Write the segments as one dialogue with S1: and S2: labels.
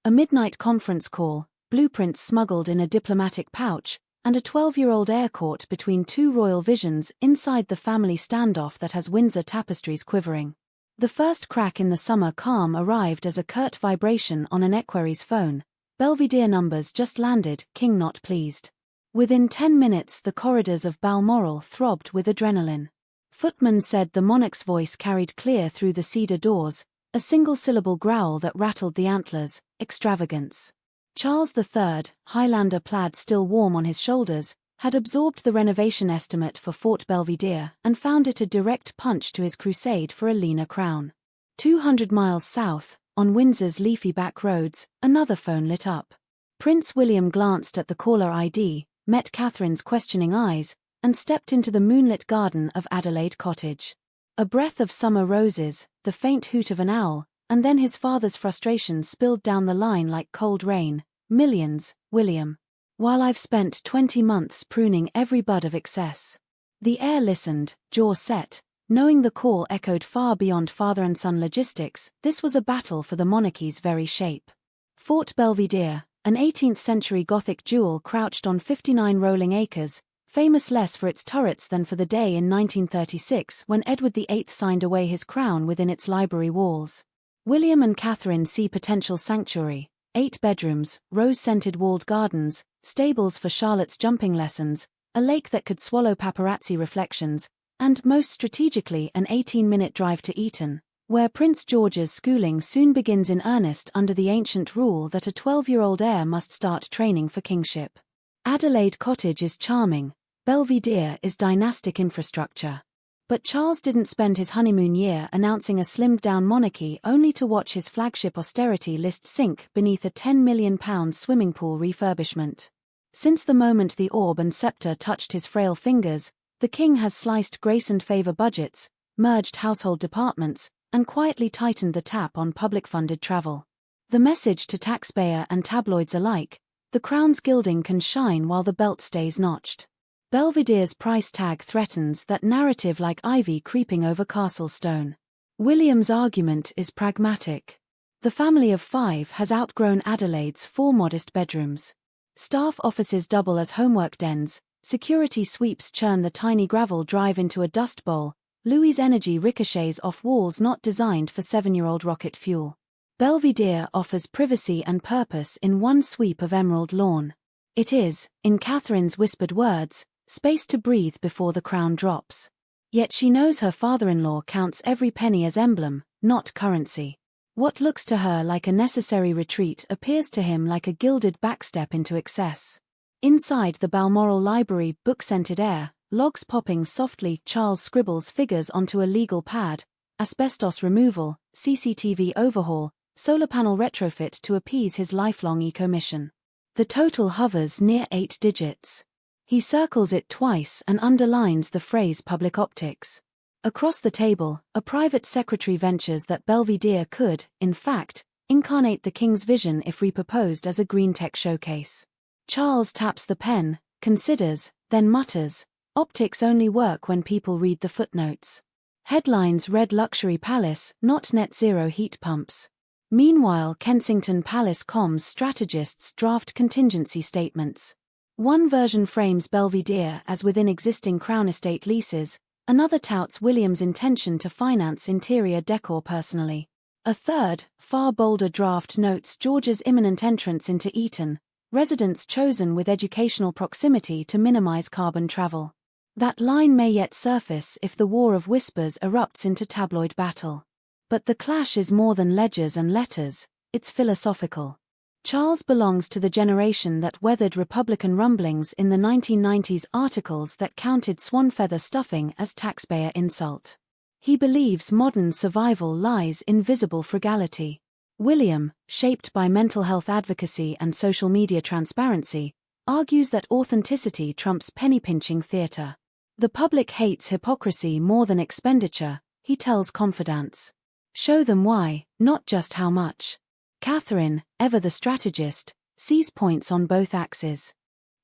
S1: A midnight conference call, blueprints smuggled in a diplomatic pouch, and a 12-year-old heir caught between two royal visions inside the family standoff that has Windsor tapestries quivering. The first crack in the summer calm arrived as a curt vibration on an equerry's phone. Belvedere numbers just landed, king not pleased. Within 10 minutes the corridors of Balmoral throbbed with adrenaline. Footmen said the monarch's voice carried clear through the cedar doors, a single-syllable growl that rattled the antlers: extravagance. Charles III, Highlander plaid still warm on his shoulders, had absorbed the renovation estimate for Fort Belvedere and found it a direct punch to his crusade for a leaner crown. 200 miles south, on Windsor's leafy back roads, another phone lit up. Prince William glanced at the caller ID, met Catherine's questioning eyes, and stepped into the moonlit garden of Adelaide Cottage. A breath of summer roses, the faint hoot of an owl, and then his father's frustration spilled down the line like cold rain. Millions, William. While I've spent 20 months pruning every bud of excess. The heir listened, jaw set, knowing the call echoed far beyond father and son logistics. This was a battle for the monarchy's very shape. Fort Belvedere, an 18th-century Gothic jewel crouched on 59 rolling acres, famous less for its turrets than for the day in 1936 when Edward VIII signed away his crown within its library walls. William and Catherine see potential sanctuary: 8 bedrooms, rose-scented walled gardens, stables for Charlotte's jumping lessons, a lake that could swallow paparazzi reflections, and, most strategically, an 18-minute drive to Eton, where Prince George's schooling soon begins in earnest under the ancient rule that a 12-year-old heir must start training for kingship. Adelaide Cottage is charming, Belvedere is dynastic infrastructure. But Charles didn't spend his honeymoon year announcing a slimmed-down monarchy only to watch his flagship austerity list sink beneath a £10 million swimming pool refurbishment. Since the moment the orb and scepter touched his frail fingers, the king has sliced grace and favour budgets, merged household departments, and quietly tightened the tap on public-funded travel. The message to taxpayer and tabloids alike: the crown's gilding can shine while the belt stays notched. Belvedere's price tag threatens that narrative like ivy creeping over Castlestone. William's argument is pragmatic. The family of 5 has outgrown Adelaide's 4 modest bedrooms. Staff offices double as homework dens, security sweeps churn the tiny gravel drive into a dust bowl, Louis's energy ricochets off walls not designed for 7-year-old rocket fuel. Belvedere offers privacy and purpose in one sweep of emerald lawn. It is, in Catherine's whispered words, space to breathe before the crown drops. Yet she knows her father-in-law counts every penny as emblem, not currency. What looks to her like a necessary retreat appears to him like a gilded backstep into excess. Inside the Balmoral Library, book-scented air, logs popping softly, Charles scribbles figures onto a legal pad: asbestos removal, CCTV overhaul, solar panel retrofit to appease his lifelong eco-mission. The total hovers near 8 digits. He circles it twice and underlines the phrase public optics. Across the table, a private secretary ventures that Belvedere could, in fact, incarnate the king's vision if repurposed as a green tech showcase. Charles taps the pen, considers, then mutters, "Optics only work when people read the footnotes." Headlines read luxury palace, not net zero heat pumps. Meanwhile, Kensington Palace comms strategists draft contingency statements. One version frames Belvedere as within existing Crown estate leases, another touts William's intention to finance interior decor personally. A third, far bolder draft notes George's imminent entrance into Eton, residence chosen with educational proximity to minimize carbon travel. That line may yet surface if the war of whispers erupts into tabloid battle. But the clash is more than ledgers and letters, it's philosophical. Charles belongs to the generation that weathered Republican rumblings in the 1990s, articles that counted swan feather stuffing as taxpayer insult. He believes modern survival lies in visible frugality. William, shaped by mental health advocacy and social media transparency, argues that authenticity trumps penny-pinching theatre. The public hates hypocrisy more than expenditure, he tells confidants. Show them why, not just how much. Catherine, ever the strategist, sees points on both axes.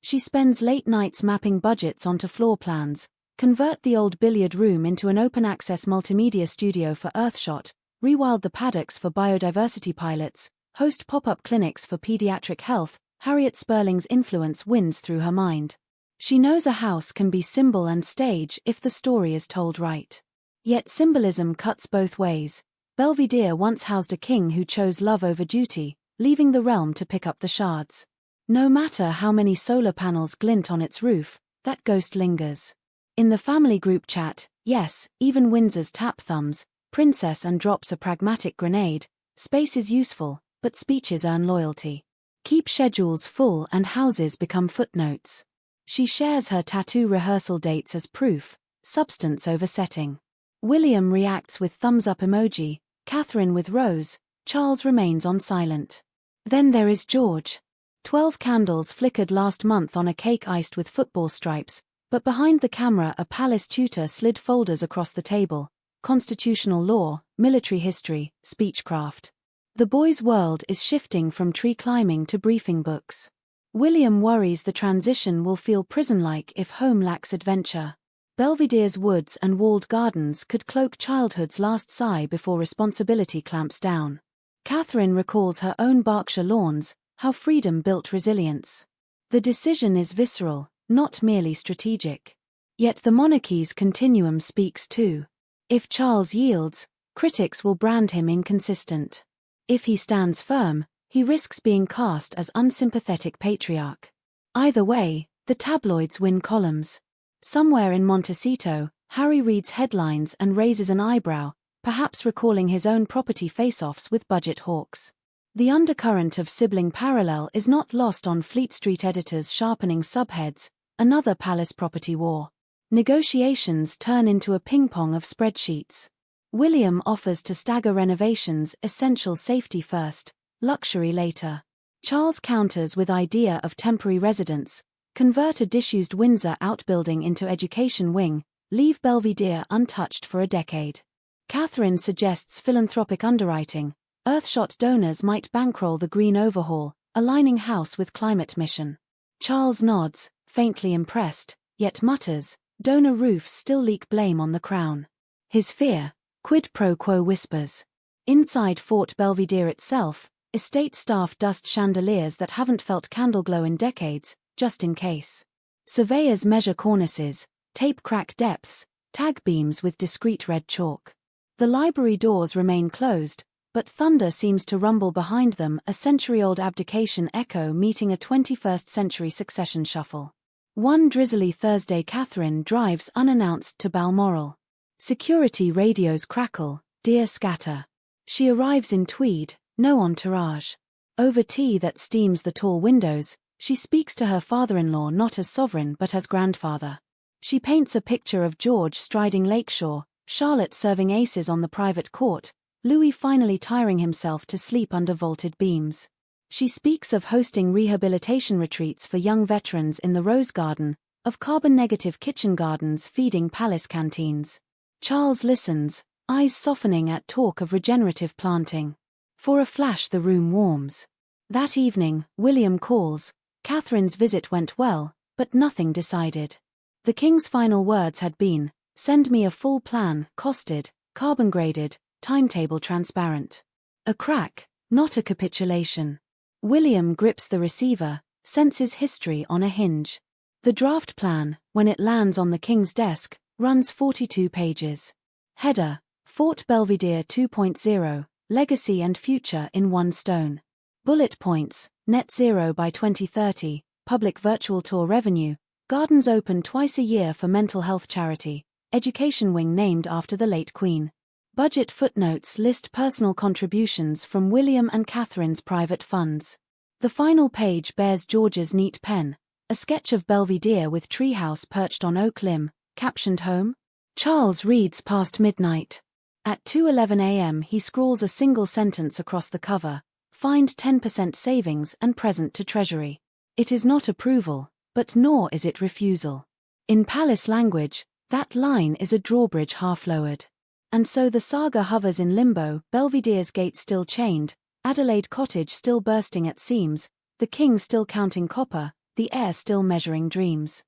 S1: She spends late nights mapping budgets onto floor plans, convert the old billiard room into an open-access multimedia studio for Earthshot, rewild the paddocks for biodiversity pilots, host pop-up clinics for pediatric health. Harriet Sperling's influence wins through her mind. She knows a house can be symbol and stage if the story is told right. Yet symbolism cuts both ways. Belvedere once housed a king who chose love over duty, leaving the realm to pick up the shards. No matter how many solar panels glint on its roof, that ghost lingers. In the family group chat, yes, even Windsor's tap thumbs, princess and drops a pragmatic grenade. Space is useful, but speeches earn loyalty. Keep schedules full and houses become footnotes. She shares her tattoo rehearsal dates as proof, substance over setting. William reacts with thumbs up emoji, Catherine with rose, Charles remains on silent. Then there is George. 12 candles flickered last month on a cake iced with football stripes, but behind the camera a palace tutor slid folders across the table. Constitutional law, military history, speechcraft. The boy's world is shifting from tree climbing to briefing books. William worries the transition will feel prison-like if home lacks adventure. Belvedere's woods and walled gardens could cloak childhood's last sigh before responsibility clamps down. Catherine recalls her own Berkshire lawns, how freedom built resilience. The decision is visceral, not merely strategic. Yet the monarchy's continuum speaks too. If Charles yields, critics will brand him inconsistent. If he stands firm, he risks being cast as unsympathetic patriarch. Either way, the tabloids win columns. Somewhere in Montecito, Harry reads headlines and raises an eyebrow, perhaps recalling his own property face-offs with budget hawks. The undercurrent of sibling parallel is not lost on Fleet Street editors sharpening subheads, another palace property war. Negotiations turn into a ping-pong of spreadsheets. William offers to stagger renovations, essential safety first, luxury later. Charles counters with idea of temporary residence, convert a disused Windsor outbuilding into education wing, leave Belvedere untouched for a decade. Catherine suggests philanthropic underwriting, Earthshot donors might bankroll the green overhaul, aligning house with climate mission. Charles nods, faintly impressed, yet mutters, donor roofs still leak blame on the crown. His fear, quid pro quo whispers. Inside Fort Belvedere itself, estate staff dust chandeliers that haven't felt candle glow in decades, just in case. Surveyors measure cornices, tape crack depths, tag beams with discreet red chalk. The library doors remain closed, but thunder seems to rumble behind them, a century-old abdication echo meeting a 21st-century succession shuffle. One drizzly Thursday Catherine drives unannounced to Balmoral. Security radios crackle, dear scatter. She arrives in tweed, no entourage. Over tea that steams the tall windows, she speaks to her father-in-law not as sovereign but as grandfather. She paints a picture of George striding Lakeshore, Charlotte serving aces on the private court, Louis finally tiring himself to sleep under vaulted beams. She speaks of hosting rehabilitation retreats for young veterans in the Rose Garden, of carbon-negative kitchen gardens feeding palace canteens. Charles listens, eyes softening at talk of regenerative planting. For a flash the room warms. That evening, William calls. Catherine's visit went well, but nothing decided. The king's final words had been, "Send me a full plan, costed, carbon-graded, timetable transparent." A crack, not a capitulation. William grips the receiver, senses history on a hinge. The draft plan, when it lands on the king's desk, runs 42 pages. Header, Fort Belvedere 2.0, Legacy and Future in One Stone. Bullet points, Net Zero by 2030, Public Virtual Tour Revenue, Gardens open twice a year for mental health charity, Education Wing named after the late Queen. Budget footnotes list personal contributions from William and Catherine's private funds. The final page bears George's neat pen, a sketch of Belvedere with treehouse perched on oak limb, captioned Home. Charles reads past midnight. At 2:11 a.m. he scrawls a single sentence across the cover, find 10% savings and present to Treasury. It is not approval, but nor is it refusal. In palace language, that line is a drawbridge half-lowered. And so the saga hovers in limbo, Belvedere's gate still chained, Adelaide Cottage still bursting at seams, the king still counting copper, the heir still measuring dreams.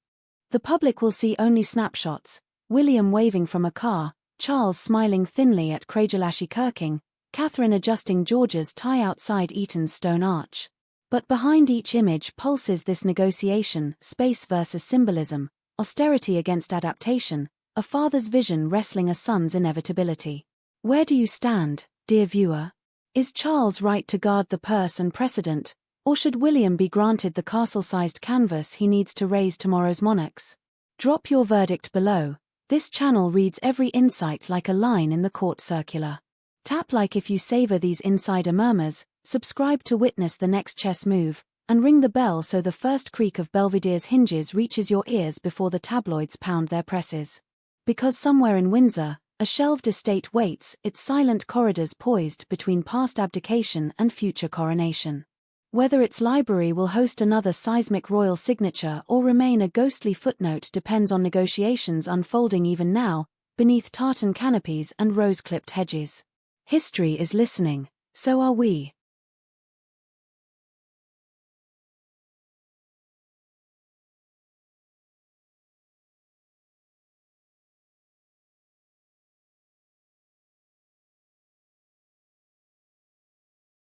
S1: The public will see only snapshots, William waving from a car, Charles smiling thinly at Craigelashy Kirking, Catherine adjusting George's tie outside Eton's stone arch. But behind each image pulses this negotiation, space versus symbolism, austerity against adaptation, a father's vision wrestling a son's inevitability. Where do you stand, dear viewer? Is Charles right to guard the purse and precedent, or should William be granted the castle-sized canvas he needs to raise tomorrow's monarchs? Drop your verdict below. This channel reads every insight like a line in the court circular. Tap like if you savor these insider murmurs, subscribe to witness the next chess move, and ring the bell so the first creak of Belvedere's hinges reaches your ears before the tabloids pound their presses. Because somewhere in Windsor, a shelved estate waits, its silent corridors poised between past abdication and future coronation. Whether its library will host another seismic royal signature or remain a ghostly footnote depends on negotiations unfolding even now, beneath tartan canopies and rose-clipped hedges. History is listening, so are we.